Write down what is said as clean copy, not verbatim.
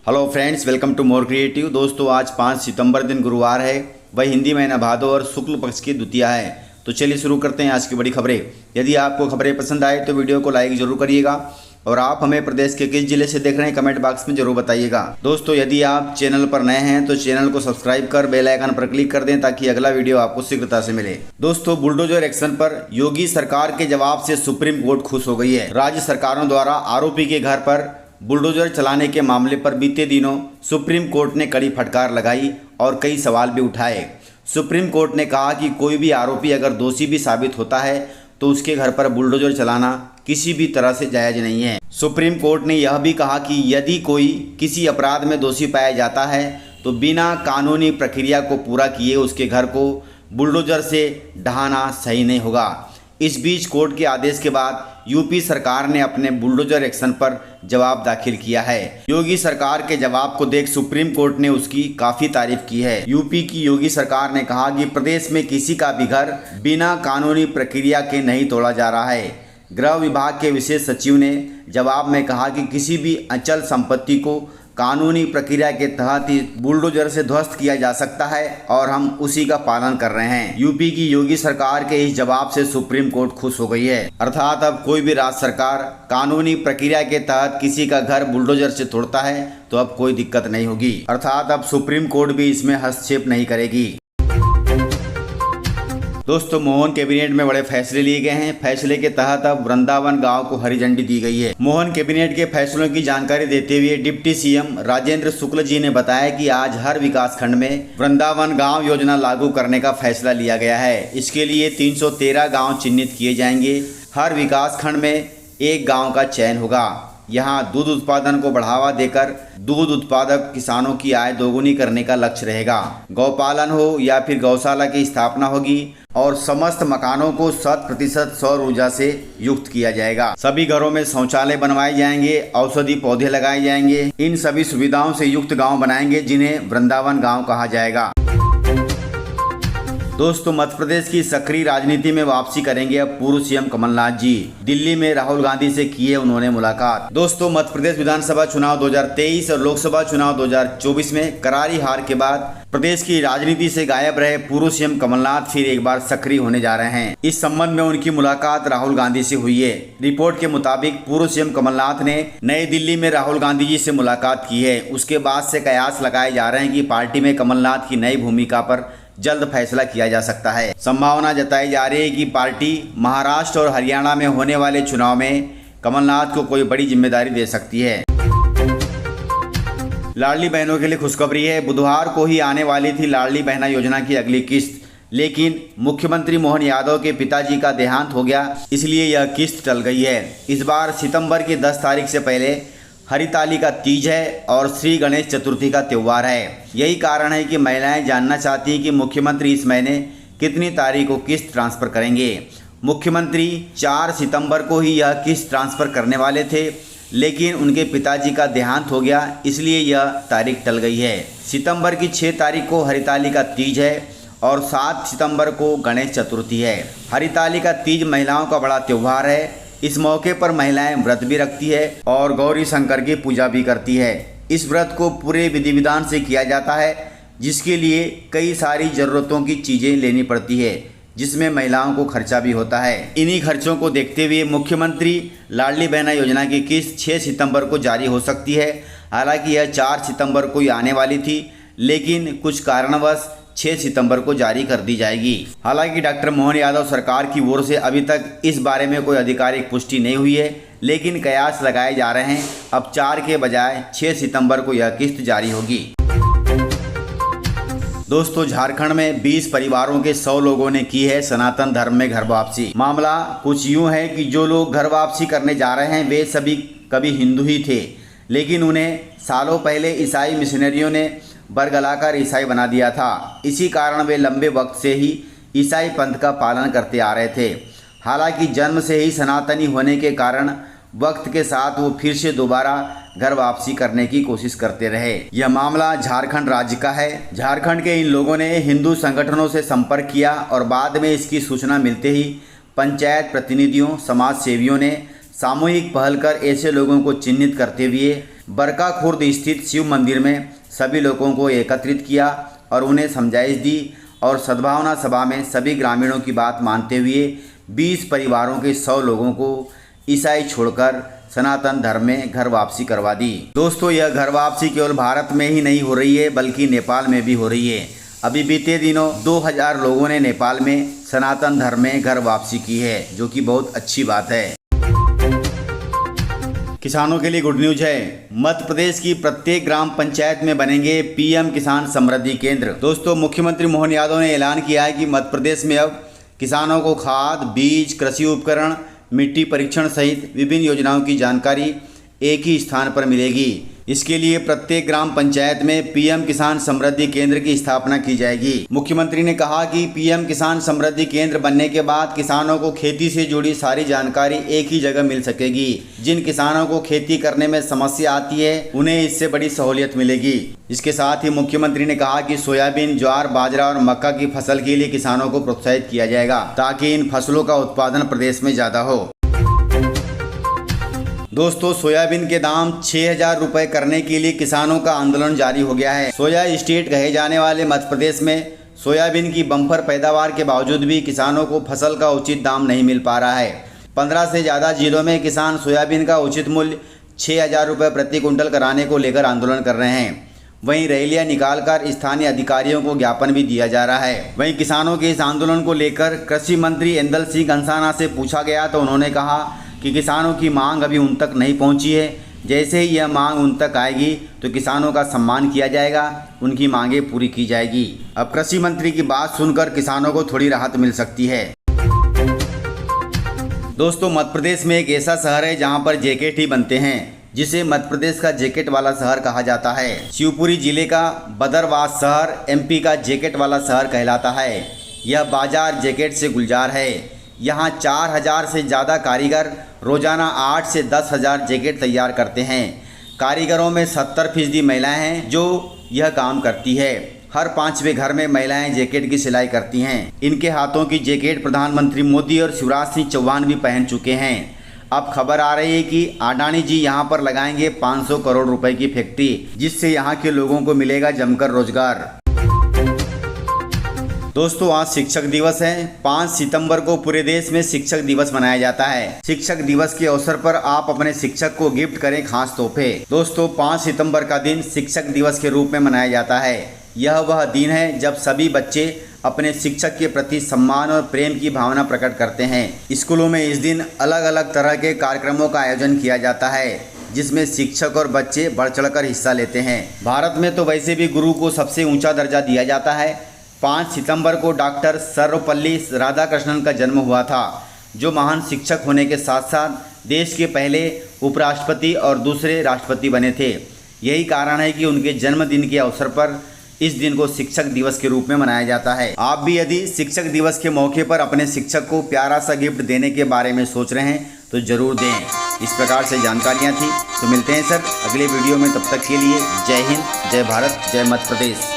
Hello friends, welcome to More Creative. दोस्तों, आज 5 सितंबर दिन गुरुवार है, वह हिंदी महीना भादो और शुक्ल पक्ष की द्वितीया है। तो चलिए शुरू करते हैं आज की बड़ी खबरें। यदि आपको खबरें पसंद आए तो वीडियो को लाइक जरूर करिएगा और आप हमें प्रदेश के किस जिले से देख रहे हैं कमेंट बॉक्स में जरूर बताइएगा। दोस्तों, यदि आप चैनल पर नए हैं तो चैनल को सब्सक्राइब कर बेल आइकन पर क्लिक कर दें ताकि अगला वीडियो आपको शीघ्रता से मिले। दोस्तों, बुलडोजर एक्शन पर योगी सरकार के जवाब से सुप्रीम कोर्ट खुश हो गई है। राज्य सरकारों द्वारा आरोपी के घर पर बुलडोजर चलाने के मामले पर बीते दिनों सुप्रीम कोर्ट ने कड़ी फटकार लगाई और कई सवाल भी उठाए। सुप्रीम कोर्ट ने कहा कि कोई भी आरोपी अगर दोषी भी साबित होता है तो उसके घर पर बुलडोजर चलाना किसी भी तरह से जायज नहीं है। सुप्रीम कोर्ट ने यह भी कहा कि यदि कोई किसी अपराध में दोषी पाया जाता है तो बिना कानूनी प्रक्रिया को पूरा किए उसके घर को बुलडोजर से ढहाना सही नहीं होगा। इस बीच कोर्ट के आदेश के बाद यूपी सरकार ने अपने बुलडोजर एक्शन पर जवाब दाखिल किया है। योगी सरकार के जवाब को देख सुप्रीम कोर्ट ने उसकी काफी तारीफ की है। यूपी की योगी सरकार ने कहा कि प्रदेश में किसी का भी घर बिना कानूनी प्रक्रिया के नहीं तोड़ा जा रहा है। गृह विभाग के विशेष सचिव ने जवाब में कहा कि किसी भी अचल संपत्ति को कानूनी प्रक्रिया के तहत ही बुलडोजर से ध्वस्त किया जा सकता है और हम उसी का पालन कर रहे हैं। यूपी की योगी सरकार के इस जवाब से सुप्रीम कोर्ट खुश हो गई है। अर्थात अब कोई भी राज्य सरकार कानूनी प्रक्रिया के तहत किसी का घर बुलडोजर से तोड़ता है तो अब कोई दिक्कत नहीं होगी। अर्थात अब सुप्रीम कोर्ट भी इसमें हस्तक्षेप नहीं करेगी। दोस्तों, मोहन कैबिनेट में बड़े फैसले लिए गए हैं। फैसले के तहत अब वृंदावन गांव को हरी झंडी दी गई है। मोहन कैबिनेट के फैसलों की जानकारी देते हुए डिप्टी सीएम राजेंद्र शुक्ल जी ने बताया कि आज हर विकास खंड में वृंदावन गांव योजना लागू करने का फैसला लिया गया है। इसके लिए 313 गाँव चिन्हित किए जाएंगे। हर विकास खंड में एक गाँव का चयन होगा। यहाँ दूध उत्पादन को बढ़ावा देकर दूध उत्पादक किसानों की आय दोगुनी करने का लक्ष्य रहेगा। गौपालन हो या फिर गौशाला की स्थापना होगी और समस्त मकानों को 100% सौर ऊर्जा से युक्त किया जाएगा। सभी घरों में शौचालय बनवाए जाएंगे, औषधि पौधे लगाए जाएंगे। इन सभी सुविधाओं से युक्त गांव बनाएंगे जिन्हें वृंदावन गांव कहा जाएगा। दोस्तों, मध्य प्रदेश की सक्रिय राजनीति में वापसी करेंगे अब पूर्व सीएम कमलनाथ जी। दिल्ली में राहुल गांधी से की है उन्होंने मुलाकात। दोस्तों, मध्य प्रदेश विधानसभा चुनाव 2023 और लोकसभा चुनाव 2024 में करारी हार के बाद प्रदेश की राजनीति से गायब रहे पूर्व सीएम कमलनाथ फिर एक बार सक्रिय होने जा रहे हैं। इस संबंध में उनकी मुलाकात राहुल गांधी से हुई है। रिपोर्ट के मुताबिक पूर्व सीएम कमलनाथ ने नई दिल्ली में राहुल गांधी जी से मुलाकात की है। उसके बाद से कयास लगाए जा रहे हैं कि पार्टी में कमलनाथ की नई भूमिका पर जल्द फैसला किया जा सकता है। संभावना जताई जा रही है कि पार्टी महाराष्ट्र और हरियाणा में होने वाले चुनाव में कमलनाथ को कोई बड़ी जिम्मेदारी दे सकती है। लाडली बहनों के लिए खुशखबरी है। बुधवार को ही आने वाली थी लाडली बहना योजना की अगली किस्त, लेकिन मुख्यमंत्री मोहन यादव के पिताजी का देहांत हो गया, इसलिए यह किस्त टल गई है। इस बार सितंबर की 10 तारीख से पहले हरिताली का तीज है और श्री गणेश चतुर्थी का त्यौहार है। यही कारण है कि महिलाएं जानना चाहती हैं कि मुख्यमंत्री इस महीने कितनी तारीख को किस्त ट्रांसफ़र करेंगे। मुख्यमंत्री 4 सितंबर को ही यह किस्त ट्रांसफ़र करने वाले थे, लेकिन उनके पिताजी का देहांत हो गया, इसलिए यह तारीख टल गई है। सितंबर की 6 तारीख को हरिताली का तीज है और 7 सितंबर को गणेश चतुर्थी है। हरिताली का तीज महिलाओं का बड़ा त्यौहार है। इस मौके पर महिलाएं व्रत भी रखती है और गौरी शंकर की पूजा भी करती है। इस व्रत को पूरे विधि विधान से किया जाता है, जिसके लिए कई सारी ज़रूरतों की चीज़ें लेनी पड़ती है, जिसमें महिलाओं को खर्चा भी होता है। इन्हीं खर्चों को देखते हुए मुख्यमंत्री लाडली बहना योजना की किस्त 6 सितंबर को जारी हो सकती है। हालांकि यह 4 सितंबर को ही आने वाली थी, लेकिन कुछ कारणवश 6 सितंबर को जारी कर दी जाएगी। हालांकि डॉक्टर मोहन यादव सरकार की ओर से अभी तक इस बारे में कोई आधिकारिक पुष्टि नहीं हुई है, लेकिन कयास लगाए जा रहे हैं अब 4 के बजाय 6 सितंबर को यह किस्त जारी होगी। दोस्तों, झारखंड में 20 परिवारों के 100 लोगों ने की है सनातन धर्म में घर वापसी। मामला कुछ यूँ है कि जो लोग घर वापसी करने जा रहे हैं वे सभी कभी हिंदू ही थे, लेकिन उन्हें सालों पहले ईसाई मिशनरियों ने बरगलाकर ईसाई बना दिया था। इसी कारण वे लंबे वक्त से ही ईसाई पंथ का पालन करते आ रहे थे। हालांकि जन्म से ही सनातनी होने के कारण वक्त के साथ वो फिर से दोबारा घर वापसी करने की कोशिश करते रहे। यह मामला झारखंड राज्य का है। झारखंड के इन लोगों ने हिंदू संगठनों से संपर्क किया और बाद में इसकी सूचना मिलते ही पंचायत प्रतिनिधियों, समाज सेवियों ने सामूहिक पहल कर ऐसे लोगों को चिन्हित करते हुए बरका खुर्द स्थित शिव मंदिर में सभी लोगों को एकत्रित किया और उन्हें समझाइश दी और सद्भावना सभा में सभी ग्रामीणों की बात मानते हुए 20 परिवारों के 100 लोगों को ईसाई छोड़कर सनातन धर्म में घर वापसी करवा दी। दोस्तों, यह घर वापसी केवल भारत में ही नहीं हो रही है बल्कि नेपाल में भी हो रही है। अभी बीते दिनों 2000 लोगों ने नेपाल में सनातन धर्म में घर वापसी की है, जो कि बहुत अच्छी बात है। किसानों के लिए गुड न्यूज है। मध्य प्रदेश की प्रत्येक ग्राम पंचायत में बनेंगे पीएम किसान समृद्धि केंद्र। दोस्तों, मुख्यमंत्री मोहन यादव ने ऐलान किया है कि मध्य प्रदेश में अब किसानों को खाद, बीज, कृषि उपकरण, मिट्टी परीक्षण सहित विभिन्न योजनाओं की जानकारी एक ही स्थान पर मिलेगी। इसके लिए प्रत्येक ग्राम पंचायत में पीएम किसान समृद्धि केंद्र की स्थापना की जाएगी। मुख्यमंत्री ने कहा कि पीएम किसान समृद्धि केंद्र बनने के बाद किसानों को खेती से जुड़ी सारी जानकारी एक ही जगह मिल सकेगी। जिन किसानों को खेती करने में समस्या आती है उन्हें इससे बड़ी सहूलियत मिलेगी। इसके साथ ही मुख्यमंत्री ने कहा कि सोयाबीन, ज्वार, बाजरा और मक्का की फसल के लिए किसानों को प्रोत्साहित किया जाएगा ताकि इन फसलों का उत्पादन प्रदेश में ज़्यादा हो। दोस्तों, सोयाबीन के दाम 6000 रुपये करने के लिए किसानों का आंदोलन जारी हो गया है। सोया स्टेट कहे जाने वाले मध्य प्रदेश में सोयाबीन की बम्पर पैदावार के बावजूद भी किसानों को फसल का उचित दाम नहीं मिल पा रहा है। 15 से ज़्यादा जिलों में किसान सोयाबीन का उचित मूल्य 6000 रुपये प्रति कुंटल कराने को लेकर आंदोलन कर रहे हैं। वहीं रैलियां निकालकर स्थानीय अधिकारियों को ज्ञापन भी दिया जा रहा है। वहीं किसानों के इस आंदोलन को लेकर कृषि मंत्री ऐंदल सिंह कंसाना से पूछा गया तो उन्होंने कहा कि किसानों की मांग अभी उन तक नहीं पहुंची है। जैसे ही यह मांग उन तक आएगी तो किसानों का सम्मान किया जाएगा, उनकी मांगें पूरी की जाएगी। अब कृषि मंत्री की बात सुनकर किसानों को थोड़ी राहत मिल सकती है। दोस्तों, मध्य प्रदेश में एक ऐसा शहर है जहां पर जैकेट ही बनते हैं, जिसे मध्य प्रदेश का जैकेट वाला शहर कहा जाता है। शिवपुरी जिले का बदरवास शहर एमपी का जैकेट वाला शहर कहलाता है। यह बाजार जैकेट से गुलजार है। यहाँ 4000 से ज़्यादा कारीगर रोजाना 8 से 10,000 जैकेट तैयार करते हैं। कारीगरों में 70% महिलाएं हैं जो यह काम करती है। हर 5वें घर में महिलाएं जैकेट की सिलाई करती हैं। इनके हाथों की जैकेट प्रधानमंत्री मोदी और शिवराज सिंह चौहान भी पहन चुके हैं। अब खबर आ रही है कि अडानी जी यहाँ पर लगाएंगे 500 करोड़ रुपए की फैक्ट्री, जिससे यहाँ के लोगों को मिलेगा जमकर रोजगार। दोस्तों, आज शिक्षक दिवस है। 5 सितंबर को पूरे देश में शिक्षक दिवस मनाया जाता है। शिक्षक दिवस के अवसर पर आप अपने शिक्षक को गिफ्ट करें खास तोहफे। दोस्तों, 5 सितंबर का दिन शिक्षक दिवस के रूप में मनाया जाता है। यह वह दिन है जब सभी बच्चे अपने शिक्षक के प्रति सम्मान और प्रेम की भावना प्रकट करते हैं। स्कूलों में इस दिन अलग अलग तरह के कार्यक्रमों का आयोजन किया जाता है, जिसमें शिक्षक और बच्चे बढ़ चढ़कर हिस्सा लेते हैं। भारत में तो वैसे भी गुरु को सबसे ऊंचा दर्जा दिया जाता है। 5 सितंबर को डॉक्टर सर्वपल्ली राधाकृष्णन का जन्म हुआ था, जो महान शिक्षक होने के साथ साथ देश के पहले उपराष्ट्रपति और दूसरे राष्ट्रपति बने थे। यही कारण है कि उनके जन्मदिन के अवसर पर इस दिन को शिक्षक दिवस के रूप में मनाया जाता है। आप भी यदि शिक्षक दिवस के मौके पर अपने शिक्षक को प्यारा सा गिफ्ट देने के बारे में सोच रहे हैं तो ज़रूर दें। इस प्रकार से जानकारियाँ थी। तो मिलते हैं सर अगले वीडियो में, तब तक के लिए जय हिंद, जय भारत, जय मध्य प्रदेश।